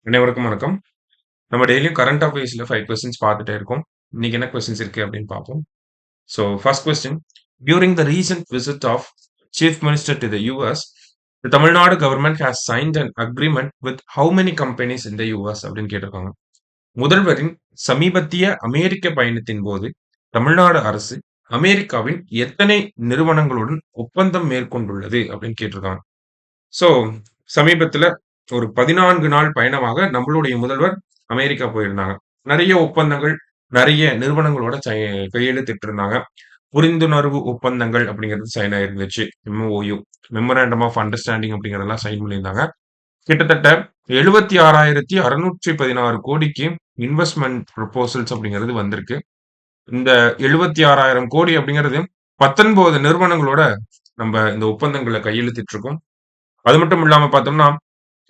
அனைவருக்கும் வணக்கம். நம்ம டெய்லியும் கரண்ட் அஃபேர்ஸ்ல 5 கொஸ்டின்ஸ் பார்த்துட்டே இருக்கோம். இன்னைக்கு என்ன கொஸ்டின்ஸ் இருக்கு அப்படின்னு பார்ப்போம். So first question, during the recent visit of chief minister to the US, the Tamil Nadu government has signed an agreement with how many companies in the US அப்படின்னு கேட்டிருக்காங்க. முதல்வரின் சமீபத்திய அமெரிக்க பயணத்தின் போது தமிழ்நாடு அரசு அமெரிக்காவின் எத்தனை நிறுவனங்களுடன் ஒப்பந்தம் மேற்கொண்டுள்ளது அப்படின்னு கேட்டிருக்காங்க. ஸோ சமீபத்துல ஒரு 14 நாள் பயணமாக நம்மளுடைய முதல்வர் அமெரிக்கா போயிருந்தாங்க. நிறைய ஒப்பந்தங்கள், நிறைய நிறுவனங்களோட கையெழுத்திட்டு இருந்தாங்க. புரிந்துணர்வு ஒப்பந்தங்கள் அப்படிங்கிறது சைன் ஆயிருந்துச்சு. எம்ஓயு, மெமரண்டம் ஆஃப் அண்டர்ஸ்டாண்டிங் அப்படிங்கிறதெல்லாம் சைன் பண்ணியிருந்தாங்க. கிட்டத்தட்ட 76,616 கோடிக்கு இன்வெஸ்ட்மெண்ட் ப்ரொபோசல்ஸ் அப்படிங்கிறது வந்திருக்கு. இந்த 76,000 கோடி அப்படிங்கிறது 19 நிறுவனங்களோட நம்ம இந்த ஒப்பந்தங்களை கையெழுத்திட்டு இருக்கோம். அது மட்டும் இல்லாம பார்த்தோம்னா,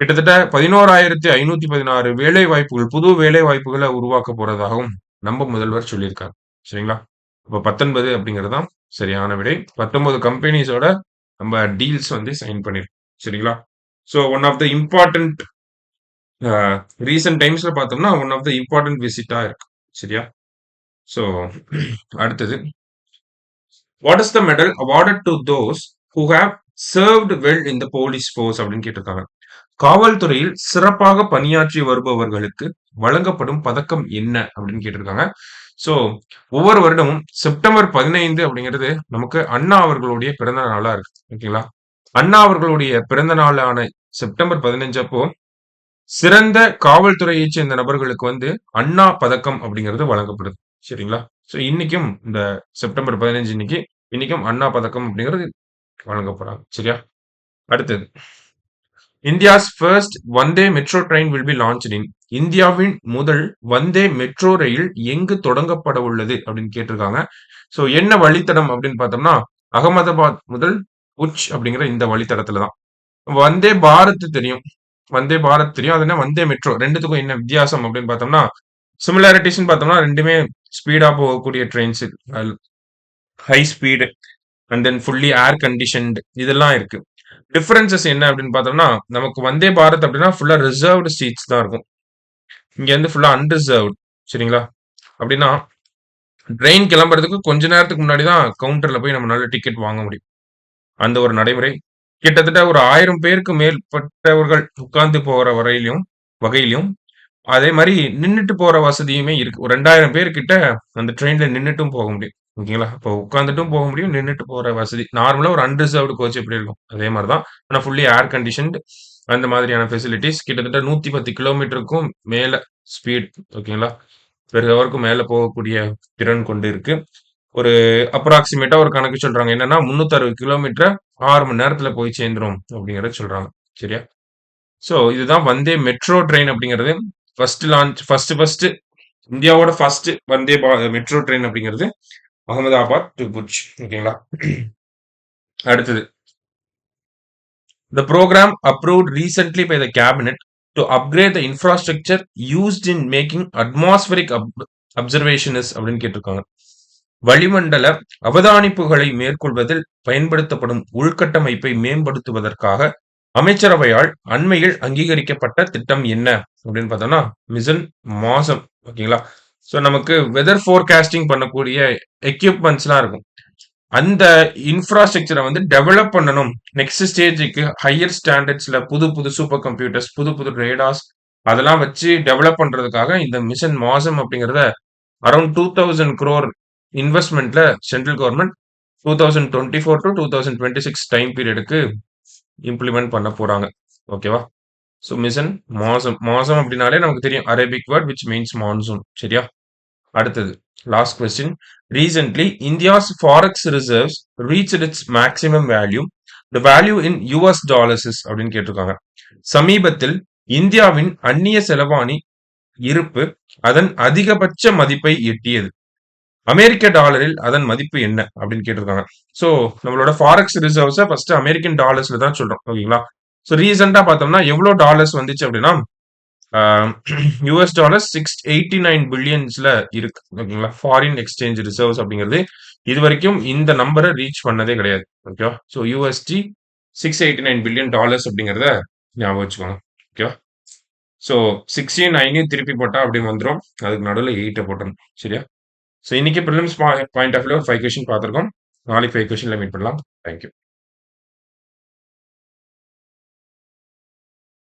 கிட்டத்தட்ட 11,516 வேலை வாய்ப்புகள், புது வேலை வாய்ப்புகள உருவாக்க போறதாகவும் நம்ம முதல்வர் சொல்லியிருக்காரு. சரிங்களா? அப்ப 19 அப்படிங்கிறது தான் சரியான விடை. 19 கம்பெனிஸோட நம்ம டீல்ஸ் வந்து சைன் பண்ணியிருக்கோம். சரிங்களா? So one of the important recent டைம்ஸ்ல பார்த்தோம்னா, ஒன் ஆஃப் த இம்பார்ட்டன்ட் விசிட்டா இருக்கு. சரியா? ஸோ அடுத்தது, what is the medal awarded to those who have served well in the police force அப்படின்னு கேட்டிருக்காங்க. காவல்துறையில் சிறப்பாக பணியாற்றி வருபவர்களுக்கு வழங்கப்படும் பதக்கம் என்ன அப்படின்னு கேட்டிருக்காங்க. சோ ஒவ்வொரு வருடமும் செப்டம்பர் 15 அப்படிங்கிறது நமக்கு அண்ணா அவர்களுடைய பிறந்த நாளா இருக்கு. ஓகேங்களா? அண்ணா அவர்களுடைய பிறந்த நாளான செப்டம்பர் 15 அப்போ சிறந்த காவல்துறையைச் சேர்ந்த நபர்களுக்கு வந்து அண்ணா பதக்கம் அப்படிங்கிறது வழங்கப்படுது. சரிங்களா? சோ இன்னைக்கும் இந்த செப்டம்பர் 15 இன்னைக்கும் அண்ணா பதக்கம் அப்படிங்கிறது வழங்க போறாங்க. சரியா? அடுத்தது, India's first Vande metro train will be launched in, இந்தியாவின் முதல் வந்தே மெட்ரோ ரயில் எங்கு தொடங்கப்பட உள்ளது அப்படின்னு கேட்டிருக்காங்க. ஸோ என்ன வழித்தடம் அப்படின்னு பார்த்தோம்னா, அகமதாபாத் முதல் உச் அப்படிங்கிற இந்த வழித்தடத்துல தான். வந்தே பாரத் தெரியும். வந்தே பாரத் தெரியும். அது என்ன வந்தே மெட்ரோ, ரெண்டுத்துக்கும் என்ன வித்தியாசம் அப்படின்னு பார்த்தோம்னா, சிமிலாரிட்டிஸ்ன்னு பார்த்தோம்னா ரெண்டுமே ஸ்பீடா போகக்கூடிய trains, high speed and then fully air conditioned இதெல்லாம் இருக்கு. டிஃபரன்சஸ் என்ன அப்படின்னு பார்த்தோம்னா, நமக்கு வந்தே பாரத் அப்படின்னா ஃபுல்லா ரிசர்வ்டு சீட்ஸ் தான் இருக்கும். இங்க வந்து ஃபுல்லா அன்ரிசர்வ்டு. சரிங்களா? அப்படின்னா ட்ரெயின் கிளம்புறதுக்கு கொஞ்ச நேரத்துக்கு முன்னாடி தான் கவுண்டர்ல போய் நம்மளால டிக்கெட் வாங்க முடியும். அந்த ஒரு நடைமுறை. கிட்டத்தட்ட ஒரு 1000 பேருக்கு மேற்பட்டவர்கள் உட்கார்ந்து போற வகையிலும் அதே மாரி நின்னுட்டு போற வசதியுமே இருக்கு. ஒரு 2000 பேர் கிட்ட அந்த ட்ரெயின்ல நின்னுட்டும் போக முடியும். ஓகேங்களா? அப்போ உட்கார்ந்துட்டும் போக முடியும், நின்னுட்டு போற வசதி. நார்மலா ஒரு அன்ரிசர்வ்டு கோச் எப்படி இருக்கும்? அதே மாரி தான். ஆனா ஃபுல்லி ஏர் கண்டிஷன்டு அந்த மாதிரியான ஃபெசிலிட்டீஸ். கிட்டத்தட்ட 110 கிலோமீட்டருக்கும் மேல ஸ்பீட். ஓகேங்களா? பெர் ஹவருக்கு மேல போகக்கூடிய திறன் கொண்டு இருக்கு. ஒரு அப்ராக்ஸிமேட்டா ஒரு கணக்கு சொல்றாங்க. என்னன்னா 360 கிலோமீட்டர 6 மணி நேரத்துல போய் சேர்ந்துரும் அப்படிங்கிறத சொல்றாங்க. சரியா? சோ இதுதான் வந்தே மெட்ரோ ட்ரெயின் அப்படிங்கிறது. ஃபர்ஸ்ட் இந்தியாவோட ஃபர்ஸ்ட் மெட்ரோ ட்ரெயின் அப்படிங்கிறது அகமதாபாத் டு புஜ். ஓகேங்களா? அடுத்தது, the program approved recently by the cabinet to upgrade the infrastructure used in making atmospheric observations அப்படின்னு கேட்டிருக்காங்க. வளிமண்டல அவதானிப்புகளை மேற்கொள்வதில் பயன்படுத்தப்படும் உள்கட்டமைப்பை மேம்படுத்துவதற்காக அமைச்சரவையால் அண்மையில் அங்கீகரிக்கப்பட்ட திட்டம் என்ன அப்படின்னு பார்த்தோம்னா, மிஷன் மாசம். ஓகேங்களா? ஸோ நமக்கு வெதர் ஃபோர்காஸ்டிங் பண்ணக்கூடிய எக்யூப்மெண்ட்ஸ்லாம் இருக்கும். அந்த இன்ஃப்ராஸ்ட்ரக்சரை வந்து டெவலப் பண்ணணும். நெக்ஸ்ட் ஸ்டேஜுக்கு ஹையர் ஸ்டாண்டர்ட்ஸ்ல புது புது சூப்பர் கம்ப்யூட்டர்ஸ், புது புது ரேடார்ஸ் அதெல்லாம் வச்சு டெவலப் பண்றதுக்காக இந்த மிஷன் மாசம் அப்படிங்கிறத அரௌண்ட் 2000 crore இன்வெஸ்ட்மெண்ட்ல சென்ட்ரல் கவர்மெண்ட் 2024 to 2026 டைம் பீரியடுக்கு இம்ப்ளிமெண்ட் பண்ண போறாங்க. ஓகேவா? ஸோ மிஷன் மாசம். மாசம் அப்படின்னாலே நமக்கு தெரியும், Arabic word which means monsoon. சரியா? அடுத்தது, last question. Recently India's forex reserves reached it's maximum value. The value in US dollars அப்படின்னு கேட்டிருக்காங்க. சமீபத்தில் இந்தியாவின் அந்நிய செலவாணி இருப்பு அதன் அதிகபட்ச மதிப்பை எட்டியது. அமெரிக்க டாலரில் அதன் மதிப்பு என்ன அப்படின்னு கேட்டிருக்காங்க. ஸோ நம்மளோட ஃபாரெக்ஸ் ரிசர்வ்ஸை ஃபர்ஸ்ட் அமெரிக்கன் டாலர்ஸ்ல தான் சொல்றோம். ஓகேங்களா? ஸோ ரீசெண்டா பார்த்தோம்னா எவ்வளவு டாலர்ஸ் வந்துச்சு அப்படின்னா, யூஎஸ் டாலர் 689 பில்லியன்ஸ்ல இருக்கு. ஓகேங்களா? ஃபாரின் எக்ஸ்சேஞ்ச் ரிசர்வ்ஸ் அப்படிங்கிறது இது வரைக்கும் இந்த நம்பரை ரீச் பண்ணதே கிடையாது. ஓகேவா? ஸோ யூஎஸ்டி $689 பில்லியன் அப்படிங்கிறத ஞாபகம் வச்சுக்கோங்க. ஓகேவா? ஸோ 6யும் 9யும் திருப்பி போட்டா அப்படியே வந்துரும். அதுக்கு நடுவுல 8 போட்டுறணும். சரியா? ஸோ இன்னைக்கு பிரிலிம்ஸ் பாயிண்ட் ஆஃப் வியூல ஒரு 5 கொஸ்டின் பார்த்திருக்கோம். நாளைக்கு 5 கொஸ்டின்ல மீட் பண்ணலாம். Thank you.